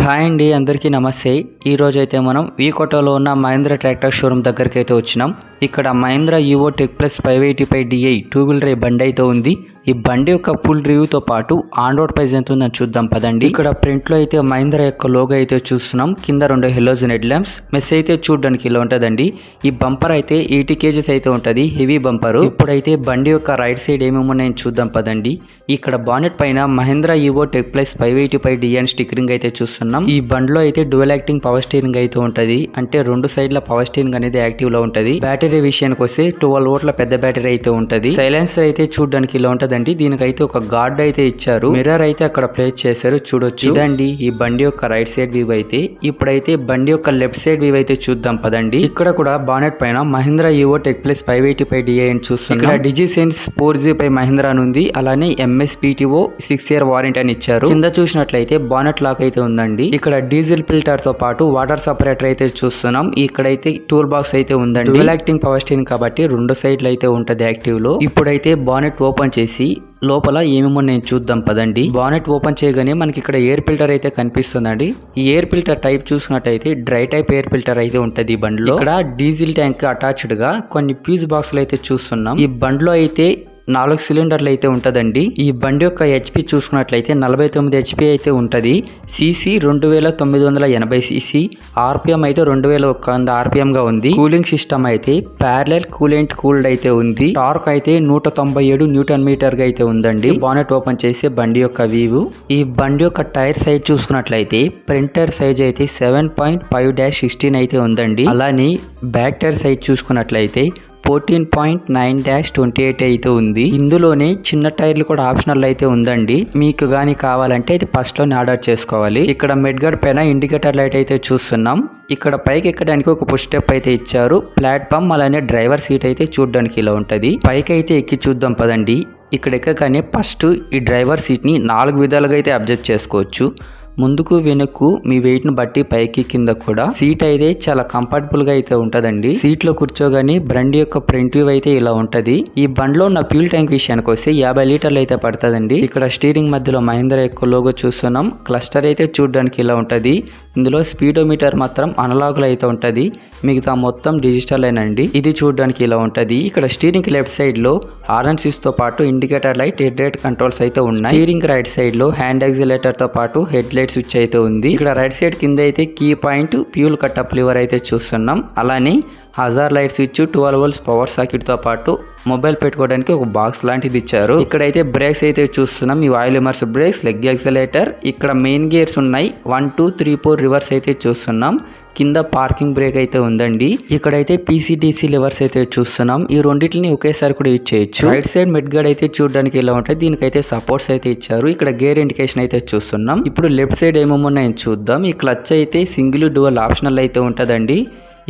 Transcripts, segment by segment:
Hi అండి, అందరికీ నమస్తే. ఈరోజైతే మనం వీకోటలో ఉన్న మహేంద్ర ట్రాక్టర్ షోరూమ్ దగ్గరికి అయితే వచ్చినాం. ఇక్కడ Mahindra EO tech plus 585DI 2-wheeler బండి అయితే ఉంది. ఈ బండి యొక్క ఫుల్ రివ్యూతో పాటు ఆన్ రోడ్ ప్రైస్ ఎంత ఉందని చూద్దాం పదండి. ఇక్కడ ప్రింట్ లో అయితే మహేంద్ర యొక్క లోగో అయితే చూస్తున్నాం. కింద 2 హెలోజన్ హెడ్ ల్యాంప్స్. మెస్ అయితే చూడడానికి ఇలా ఉంటదండి. ఈ బంపర్ అయితే 80 kgs అయితే ఉంటది, హెవీ బంపర్. ఇప్పుడైతే బండి యొక్క రైట్ సైడ్ ఏమేమి ఉన్నాయని చూద్దాం పదండి. ఇక్కడ బానెట్ పైన Mahindra EO tech plus 585DI అని స్టిక్కరింగ్ అయితే చూస్తున్నాం. ఈ బండిలో అయితే డ్యూయల్ యాక్టింగ్ పవర్ స్టీరింగ్ అయితే ఉంటది. అంటే 2 సైడ్ల పవర్ స్టీరింగ్ అనేది యాక్టివ్ లో ఉంటది. బ్యాటరీ విషయానికి వస్తే 12 వోల్ట్ల పెద్ద బ్యాటరీ అయితే ఉంటది. సైలెన్సర్ అయితే చూడడానికి ఇలా ఉంటదండి. దీనికైతే ఒక గార్డ్ అయితే ఇచ్చారు. మిర్రర్ అయితే అక్కడ ప్లేస్ చేశారు, చూడొచ్చు. ఇదండి ఈ బండి యొక్క రైట్ సైడ్ వ్యూ అయితే. ఇప్పుడైతే బండి యొక్క లెఫ్ట్ సైడ్ వ్యూ అయితే చూద్దాం పదండి. ఇక్కడ కూడా బానెట్ పైన Mahindra EO tech plus 585DI అని చూస్తున్నాం. ఇక్కడ డిజిసెన్స్ 4G పై మహేంద్ర అని ఉంది. అలానే MSPTO 6 year వారంటీ అని ఇచ్చారు. కింద చూసినట్లయితే బానెట్ లాక్ అయితే ఉందండి. ఇక్కడ డీజిల్ ఫిల్టర్ తో పాటు వాటర్ సపరేటర్ అయితే చూస్తున్నాం. ఇక్కడైతే టూల్ బాక్స్ అయితే ఉందండి. డ్యూయల్ యాక్టింగ్ పవర్ స్టీరింగ్ కాబట్టి 2 సైడ్లు అయితే ఉంటది యాక్టివ్ లో. ఇప్పుడైతే బానెట్ ఓపెన్ చేసి లోపల ఏమేమో నేను చూద్దాం పదండి. బానెట్ ఓపెన్ చేయగానే మనకి ఇక్కడ ఎయిర్ ఫిల్టర్ అయితే కనిపిస్తుందండి. ఈ ఎయిర్ ఫిల్టర్ టైప్ చూసినట్టయితే డ్రై టైప్ ఎయిర్ ఫిల్టర్ అయితే ఉంటది ఈ బండిలో. ఇక్కడ డీజిల్ ట్యాంక్ అటాచ్డ్ గా కొన్ని ఫ్యూజ్ బాక్సులు అయితే చూస్తున్నాం. ఈ బండిలో అయితే 4 సిలిండర్లు అయితే ఉంటదండి. ఈ బండి యొక్క HP చూసుకున్నట్లయితే 49 HP అయితే ఉంటది. CC 2980cc. RPM అయితే 2100 RPM గా ఉంది. కూలింగ్ సిస్టమ్ అయితే ప్యారలల్ కూలెంట్ కూల్డ్ అయితే ఉంది. టార్క్ అయితే 197 న్యూటన్ మీటర్ గా అయితే ఉందండి. బానెట్ ఓపెన్ చేసే బండి యొక్క వ్యూ. ఈ బండి యొక్క టైర్ సైజ్ చూసుకున్నట్లయితే ఫ్రంట్ టైర్ సైజ్ అయితే 7.5-16 అయితే ఉందండి. అలానే బ్యాక్ టైర్ సైజ్ చూసుకున్నట్లయితే 14.9-28 అయితే ఉంది. ఇందులోనే చిన్న టైర్లు కూడా ఆప్షనల్ అయితే ఉందండి. మీకు గానీ కావాలంటే ఇది ఫస్ట్ లోనే ఆర్డర్ చేసుకోవాలి. ఇక్కడ మెడ్గార్డ్ పైన ఇండికేటర్ లైట్ అయితే చూస్తున్నాం. ఇక్కడ పైకి ఎక్కడానికి ఒక పుష్ స్టెప్ అయితే ఇచ్చారు. ప్లాట్ఫామ్ అలానే డ్రైవర్ సీట్ అయితే చూడడానికి ఇలా ఉంటది. పైకి అయితే ఎక్కి చూద్దాం పదండి. ఇక్కడ ఎక్కగానే ఫస్ట్ ఈ డ్రైవర్ సీట్ ని 4 విధాలుగా అయితే అడ్జస్ట్ చేసుకోవచ్చు. ముందుకు వెనుక్కు మీ వెయిట్ ను బట్టి పైకి కింద కూడా. సీట్ అయితే చాలా కంఫర్టబుల్ గా అయితే ఉంటదండి. సీట్ లో కూర్చోగానే బండి యొక్క ఫ్రంట్ వ్యూ అయితే ఇలా ఉంటది. ఈ బండిలో ఉన్న ఫ్యూల్ ట్యాంక్ విషయానికి వస్తే 50 లీటర్లు అయితే పడుతుందండి. ఇక్కడ స్టీరింగ్ మధ్యలో మహేంద్ర యొక్క లోగో చూస్తున్నాం. క్లస్టర్ అయితే చూడడానికి ఇలా ఉంటది. ఇందులో స్పీడోమీటర్ మాత్రం అనలాగ్ లో అయితే ఉంటది. మిగతా మొత్తం డిజిటల్ అయినండి. ఇది చూడడానికి ఇలా ఉంటది. ఇక్కడ స్టీరింగ్ లెఫ్ట్ సైడ్ లో RNCs తో పాటు indicator light, head light controls అయితే ఉన్నాయి. స్టీరింగ్ రైట్ సైడ్ లో హ్యాండ్ యాక్సిలరేటర్ తో పాటు హెడ్ లైట్ స్విచ్ అయితే ఉంది. ఇక్కడ రైట్ సైడ్ కింద అయితే key point, fuel cutoff lever అయితే చూస్తున్నాం. అలానే hazard light switch, 12 volts power socket తో పాటు మొబైల్ పెట్టుకోవడానికి ఒక బాక్స్ లాంటిది ఇచ్చారు. ఇక్కడైతే బ్రేక్స్ అయితే చూస్తున్నాం. ఈ oil immersed brakes, leg accelerator. ఇక్కడ మెయిన్ గేర్స్ ఉన్నాయి. 1, 2, 3, 4 రివర్స్ అయితే చూస్తున్నాం. కింద పార్కింగ్ బ్రేక్ అయితే ఉందండి. ఇక్కడైతే PCDC లివర్స్ అయితే చూస్తున్నాం. ఈ రెండింటిని ఒకేసారి కూడా యూజ్ చేయొచ్చు. రైట్ సైడ్ మెడ్ గార్డ్ అయితే చూడడానికి ఇలా ఉంటుంది. దీనికైతే సపోర్ట్స్ అయితే ఇచ్చారు. ఇక్కడ గేర్ ఇండికేషన్ అయితే చూస్తున్నాం. ఇప్పుడు లెఫ్ట్ సైడ్ ఏమేమి ఉన్నాయని చూద్దాం. ఈ క్లచ్ అయితే సింగిల్ డ్యూయల్ ఆప్షనల్ అయితే ఉంటదండి.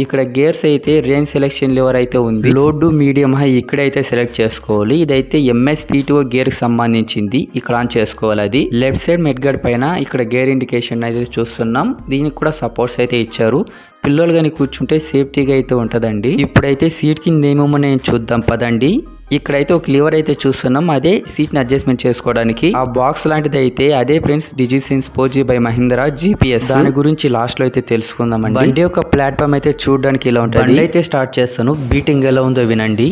ఇక్కడ గేర్స్ అయితే రేంజ్ సెలెక్షన్ లివర్ అయితే ఉంది. లోడ్, మీడియం, హై ఇక్కడైతే సెలెక్ట్ చేసుకోవాలి. ఇదైతే MSPTO గేర్ కి సంబంధించింది. ఇక్కడ ఆన్ చేసుకోవాలి. అది లెఫ్ట్ సైడ్ మెడ్ గార్డ్ పైన ఇక్కడ గేర్ ఇండికేషన్ అయితే చూస్తున్నాం. దీనికి కూడా సపోర్ట్స్ అయితే ఇచ్చారు. పిల్లలు కానీ కూర్చుంటే సేఫ్టీగా అయితే ఉంటదండి. ఇప్పుడైతే సీట్ కింద ఏమేమో నేను చూద్దాం పదండి. ఇక్కడైతే ఒక లివర్ అయితే చూస్తున్నాం. అదే సీట్ ని అడ్జస్ట్మెంట్ చేసుకోవడానికి. ఆ బాక్స్ లాంటిది అయితే అదే friends DigiSense 4G by Mahindra GPS. దాని గురించి లాస్ట్ లో అయితే తెలుసుకుందామండి. బండి యొక్క ప్లాట్ఫామ్ అయితే చూడడానికి ఇలా ఉంటుంది. బండి అయితే స్టార్ట్ చేస్తాను. బీటింగ్ ఎలా ఉందో వినండి.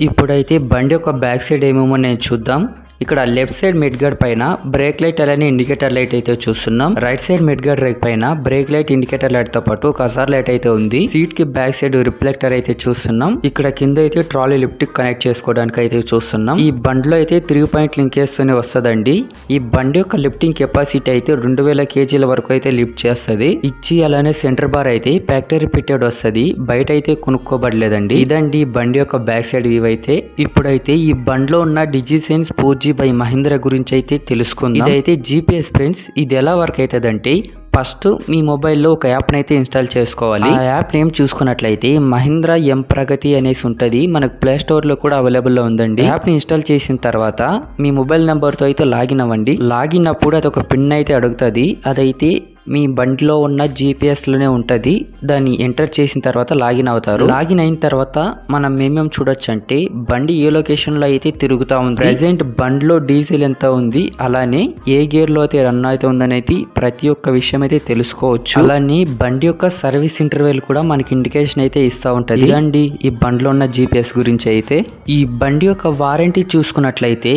ఇప్పుడైతే బండి యొక్క బ్యాక్ సైడ్ ఏమేమో నేను చూద్దాం. ఇక్కడ లెఫ్ట్ సైడ్ మిడ్ గార్డ్ పైన బ్రేక్ లైట్ అలానే ఇండికేటర్ లైట్ అయితే చూస్తున్నాం. రైట్ సైడ్ మిడ్ గార్డ్ రేక్ పైన బ్రేక్ లైట్ ఇండికేటర్ లైట్ తో పాటు కసార్ లైట్ అయితే ఉంది. సీట్ కి బ్యాక్ సైడ్ రిఫ్లెక్టర్ అయితే చూస్తున్నాం. ఇక్కడ కింద అయితే ట్రాలీ లిఫ్ట్ కనెక్ట్ చేసుకోవడానికి అయితే చూస్తున్నాం. ఈ బండిలో అయితే 3 పాయింట్ లింకేజ్ తోనే వస్తదండి. ఈ బండి యొక్క లిఫ్టింగ్ కెపాసిటీ అయితే 2000 kgల వరకు అయితే లిఫ్ట్ చేస్తది. ఇచ్చి అలానే సెంటర్ బార్ అయితే ఫ్యాక్టరీ ఫిట్టెడ్ వస్తది. బయట అయితే కొనుక్కోబడలేదండి. ఇదండి బండి యొక్క బ్యాక్ సైడ్ వ్యూ అయితే. ఇప్పుడైతే ఈ బండిలో ఉన్న డిజిసెన్స్ 4G బై మహీంద్రా గురించి అయితే తెలుసుకుందాం. ఇదైతే GPS ఫ్రెండ్స్. ఇది ఎలా వర్క్ అవుతుందంటే ఫస్ట్ మీ మొబైల్లో ఒక యాప్ని అయితే ఇన్స్టాల్ చేసుకోవాలి. ఆ యాప్ నేమ్ చూసుకున్నట్లయితే మహీంద్రా ఎం ప్రగతి అనేసి ఉంటుంది. మనకు ప్లే స్టోర్ లో కూడా అవైలబుల్ లో ఉందండి. యాప్ ని ఇన్స్టాల్ చేసిన తర్వాత మీ మొబైల్ నెంబర్ తో అయితే లాగిన్ అవ్వండి. లాగిన్ అప్పుడు అది ఒక పిన్ అయితే అడుగుతుంది. అదైతే మీ బండిలో ఉన్న GPS లోనే ఉంటది. దాన్ని ఎంటర్ చేసిన తర్వాత లాగిన్ అవుతారు. లాగిన్ అయిన తర్వాత మనం ఏమేమి చూడొచ్చు అంటే బండి ఏ లొకేషన్ లో అయితే తిరుగుతా ఉంది, ప్రెసెంట్ బండిలో డీజిల్ ఎంత ఉంది, అలానే ఏ గేర్ లో అయితే రన్ అయితే ఉందనేది ప్రతి ఒక్క విషయం అయితే తెలుసుకోవచ్చు. అలానే బండి యొక్క సర్వీస్ ఇంటర్వెల్ కూడా మనకి ఇండికేషన్ అయితే ఇస్తా ఉంటది. ఇదండి ఈ బండిలో ఉన్న GPS గురించి అయితే. ఈ బండి యొక్క వారంటీ చూసుకున్నట్లయితే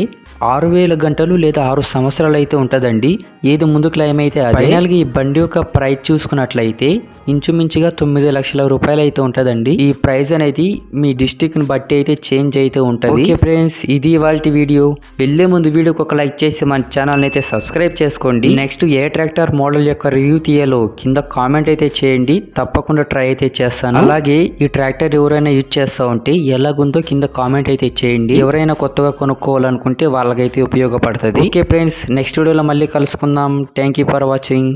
6000 గంటలు లేదా 6 సంవత్సరాలు అయితే ఉంటుందండి. ఏది ముందు క్లెయిమ్ అయితే అదే. ఫైనల్ గా ఈ బండి యొక్క ప్రైస్ చూసుకున్నట్లయితే ఇంచుమించుగా 9 లక్షల రూపాయలు అయితే ఉంటదండి. ఈ ప్రైస్ అనేది మీ డిస్ట్రిక్ట్ ని బట్టి అయితే చేంజ్ అయితే ఉంటది. ఓకే ఫ్రెండ్స్, ఇది ఇవాల్టి వీడియో. వెళ్లే ముందు వీడియోకి ఒక లైక్ చేసి మన ఛానల్ అయితే సబ్స్క్రైబ్ చేసుకోండి. నెక్స్ట్ ఏ ట్రాక్టర్ మోడల్ యొక్క రివ్యూ తీయాలో కింద కామెంట్ అయితే చేయండి. తప్పకుండా ట్రై అయితే చేస్తాను. అలాగే ఈ ట్రాక్టర్ ఎవరైనా యూజ్ చేస్తా ఉంటే ఎలాగుందో కింద కామెంట్ అయితే చేయండి. ఎవరైనా కొత్తగా కొనుక్కోవాలనుకుంటే వాళ్ళకైతే ఉపయోగపడుతుంది. ఓకే ఫ్రెండ్స్, నెక్స్ట్ వీడియోలో మళ్ళీ కలుసుకుందాం. Thank you for watching.